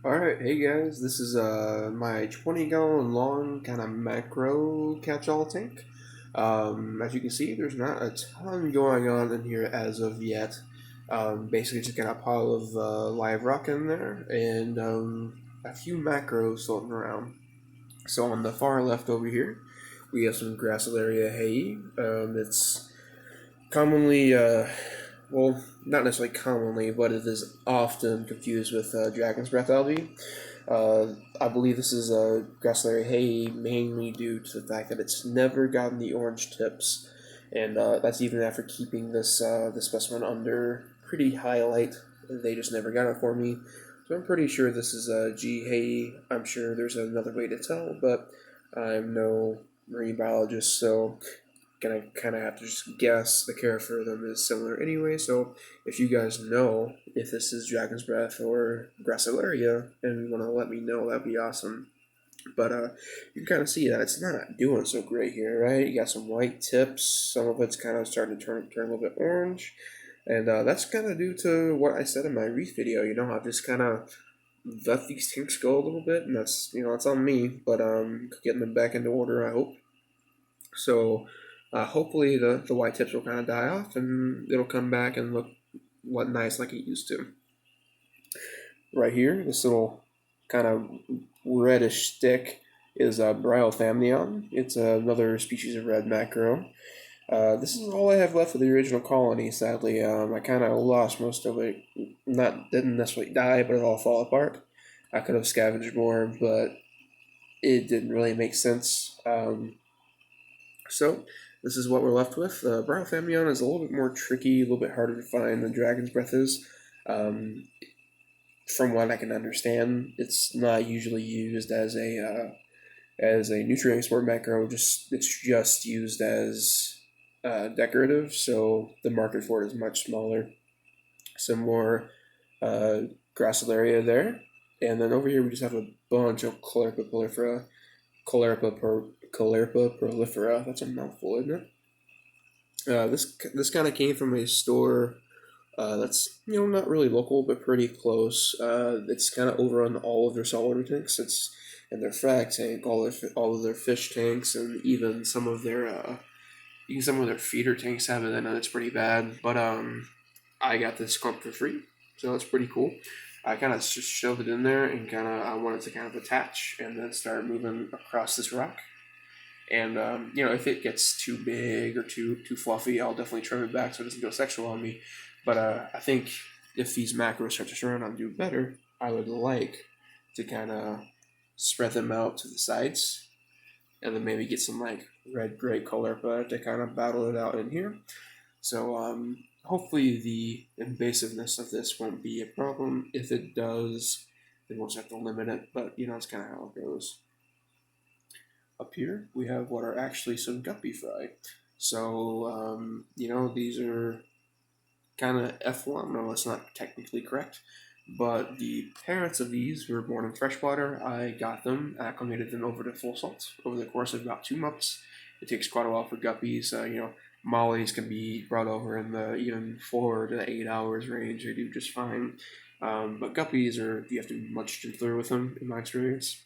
Alright, hey guys, this is my 20-gallon long kind of macro catch-all tank. As you can see, there's not a ton going on in here as of yet. Basically just got a pile of live rock in there and a few macros floating around. So on the far left over here, we have some Gracilaria hay. It's commonly, well, not necessarily commonly, but it is often confused with dragon's breath algae. I believe this is a Gracilaria hay mainly due to the fact that it's never gotten the orange tips, and that's even after keeping this specimen under pretty high light. They just never got it for me, so I'm pretty sure this is a G hay. I'm sure there's another way to tell, but I'm no marine biologist, so gonna kind of have to just guess. The care for them is similar anyway, so if you guys know if this is Dragon's Breath or Gracilaria and want to let me know, that'd be awesome. But you can kind of see that it's not doing so great here, right? You got some white tips, some of it's kind of starting to turn a little bit orange, and that's kind of due to what I said in my wreath video. I've just kind of let these tanks go a little bit, and that's it's on me. But getting them back into order, I hope. So hopefully the white tips will kind of die off and it'll come back and look what nice like it used to. Right here, this little kind of reddish stick is a Bryophamnion. It's another species of red macro. This is all I have left of the original colony, sadly. I kind of lost most of it. Didn't necessarily die, but it all fall apart. I could have scavenged more, but it didn't really make sense. So this is what we're left with. Bryophamnion is a little bit more tricky, a little bit harder to find than Dragon's Breath is. Um, from what I can understand, it's not usually used as a nutrient export macro. It's just used as decorative, so the market for it is much smaller. Some more Gracilaria there, and then over here we just have a bunch of Caulerpa prolifera. Caulerpa prolifera. That's a mouthful, isn't it? This kind of came from a store that's not really local but pretty close. It's kind of over on all of their saltwater tanks. It's in their frac tank, all of their fish tanks, and even some of their feeder tanks have it in it. It's pretty bad, but I got this clump for free, so that's pretty cool. I kind of just shoved it in there and I wanted to kind of attach and then start moving across this rock. And if it gets too big or too fluffy, I'll definitely trim it back so it doesn't go sexual on me. But I think if these macros start to turn on do better, I would like to kind of spread them out to the sides, and then maybe get some like red gray Caulerpa to kind of battle it out in here. So hopefully the invasiveness of this won't be a problem. If it does, then we'll just have to limit it. But it's kind of how it goes. Up here we have what are actually some guppy fry. So these are kind of F1. No, that's not technically correct. But the parents of these were born in freshwater. I got them, acclimated them over to full salt over the course of about 2 months. It takes quite a while for guppies. Mollies can be brought over in the even 4 to 8 hours range. They do just fine. But guppies you have to be much gentler with them, in my experience.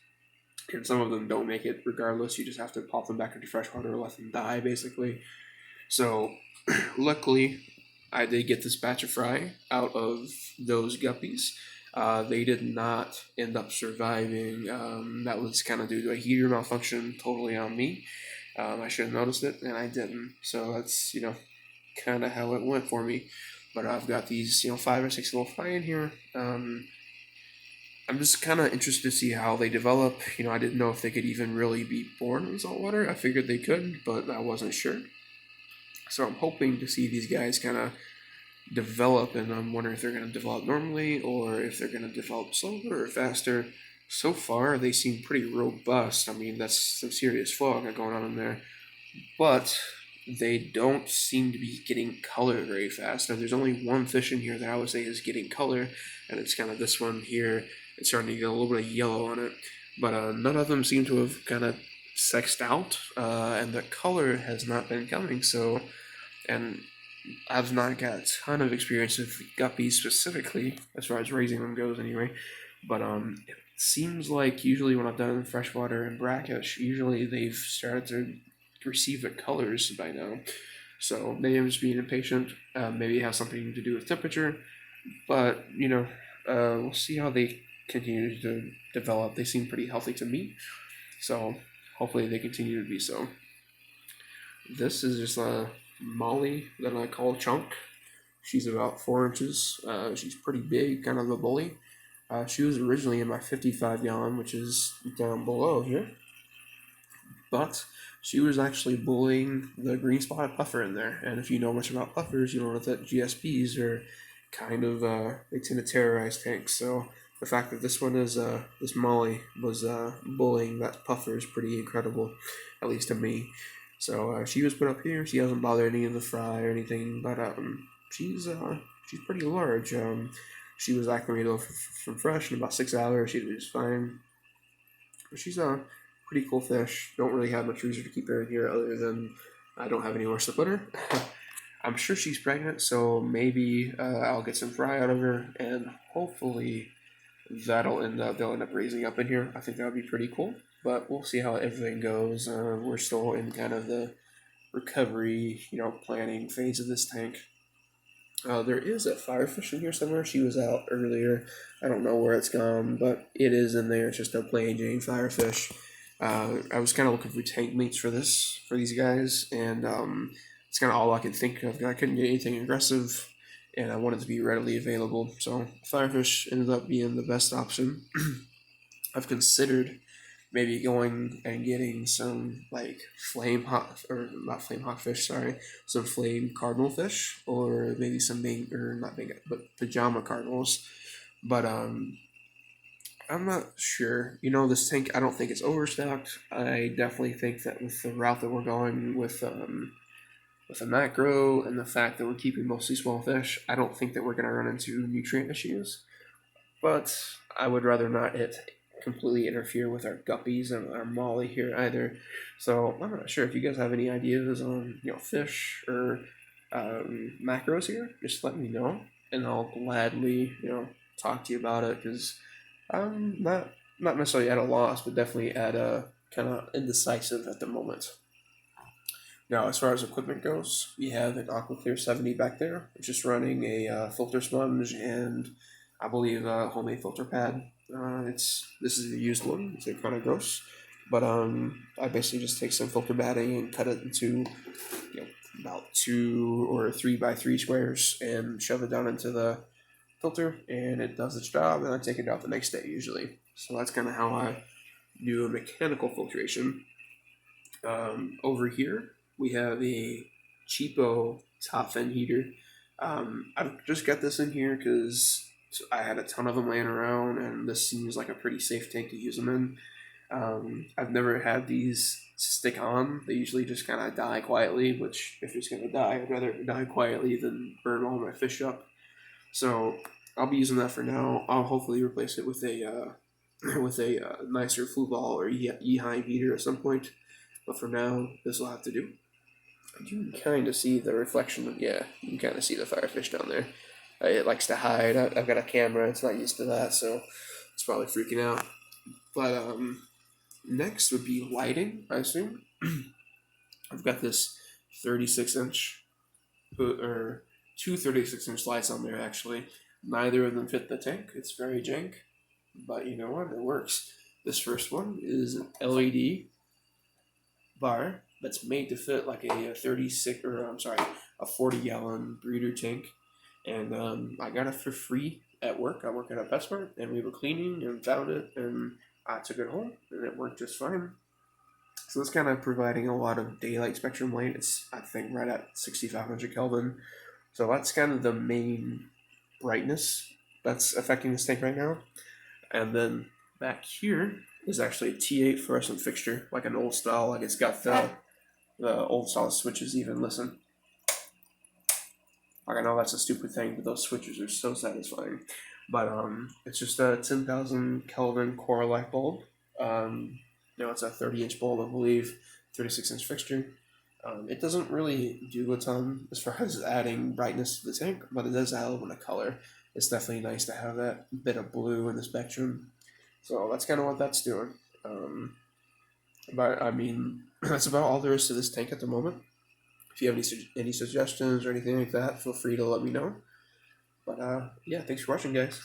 And some of them don't make it regardless. You just have to pop them back into freshwater or let them die, basically. So, luckily, I did get this batch of fry out of those guppies. They did not end up surviving. That was kind of due to a heater malfunction, totally on me. I should have noticed it, and I didn't. So that's kind of how it went for me. But I've got these 5 or 6 little fry in here. I'm just kind of interested to see how they develop. I didn't know if they could even really be born in saltwater. I figured they could, but I wasn't sure. So I'm hoping to see these guys kind of develop, and I'm wondering if they're going to develop normally or if they're going to develop slower or faster. So far, they seem pretty robust. I mean, that's some serious fog going on in there. But they don't seem to be getting color very fast. Now, there's only one fish in here that I would say is getting color, and it's kind of this one here. It's starting to get a little bit of yellow on it. But none of them seem to have kind of sexed out, and the color has not been coming. And I've not got a ton of experience with guppies specifically, as far as raising them goes anyway. But it seems like usually when I've done freshwater and brackish, usually they've started to receive the colors by now. So maybe I'm just being impatient. Maybe it has something to do with temperature. But we'll see how they continue to develop. They seem pretty healthy to me, so hopefully they continue to be so. This is just a Molly that I call Chunk. She's about 4 inches. She's pretty big, kind of a bully. She was originally in my 55 gallon, which is down below here, but she was actually bullying the green spotted puffer in there. And if you know much about puffers, you know that GSPs are kind of they tend to terrorize tanks. So the fact that this one is this Molly was bullying that puffer is pretty incredible, at least to me. So she was put up here. She hasn't bothered any of the fry or anything, but she's pretty large. She was acclimated from fresh in about 6 hours. She was fine. She's a pretty cool fish. Don't really have much reason to keep her in here other than I don't have anywhere else to put her. I'm sure she's pregnant, so maybe I'll get some fry out of her, and hopefully they'll end up raising up in here. I think that would be pretty cool, but we'll see how everything goes. We're still in kind of the recovery, planning phase of this tank. There is a firefish in here somewhere. She was out earlier. I don't know where it's gone, but it is in there. It's just a plain Jane firefish. I was kind of looking for tank mates for these guys, and it's kind of all I could think of. I couldn't get anything aggressive, and I wanted to be readily available. So firefish ended up being the best option. I've considered maybe going and getting some like flame hawk, or not flame hawkfish, sorry, some flame cardinal fish, or maybe some not big, but pajama cardinals. But I'm not sure. This tank, I don't think it's overstocked. I definitely think that with the route that we're going with a macro and the fact that we're keeping mostly small fish, I don't think that we're going to run into nutrient issues. But I would rather not completely interfere with our guppies and our molly here either. So I'm not sure if you guys have any ideas on fish or macros here. Just let me know, and I'll gladly talk to you about it, because I'm not necessarily at a loss, but definitely at a kind of indecisive at the moment. Now, as far as equipment goes, we have an AquaClear 70 back there, which is running a filter sponge and I believe a homemade filter pad. This is a used one, so kind of gross, but I basically just take some filter batting and cut it into about 2 or 3 by 3 squares and shove it down into the filter, and it does its job, and I take it out the next day usually. So that's kind of how I do a mechanical filtration. Over here we have a cheapo top fin heater. I've just got this in here because I had a ton of them laying around, and this seems like a pretty safe tank to use them in. I've never had these stick on. They usually just kind of die quietly, which if it's going to die, I'd rather it die quietly than burn all my fish up. So I'll be using that for now. I'll hopefully replace it with a nicer flue ball or E-Heim heater at some point. But for now, this will have to do. You can kind of see the reflection. Yeah, you can kind of see the firefish down there. It likes to hide. I've got a camera. It's not used to that, so it's probably freaking out. But next would be lighting, I assume. I've got this 36-inch, or two 36-inch lights on there, actually. Neither of them fit the tank. It's very jank, but you know what? It works. This first one is an LED bar that's made to fit like a 40-gallon breeder tank, and I got it for free at work. I work at a PetSmart, and we were cleaning and found it, and I took it home, and it worked just fine. So it's kind of providing a lot of daylight spectrum light. It's, I think, right at 6,500 Kelvin. So that's kind of the main brightness that's affecting this tank right now. And then back here is actually a T8 fluorescent fixture, like an old style. Like it's got the old style switches even. Listen. Like I know that's a stupid thing, but those switches are so satisfying. But it's just a 10,000 Kelvin core light bulb. It's a 30-inch bulb, I believe, 36-inch fixture. It doesn't really do a ton as far as adding brightness to the tank, but it does add a little bit of color. it's definitely nice to have that bit of blue in the spectrum. So that's kind of what that's doing. But I mean, that's about all there is to this tank at the moment. If you have any suggestions or anything like that, feel free to let me know. But yeah, thanks for watching, guys.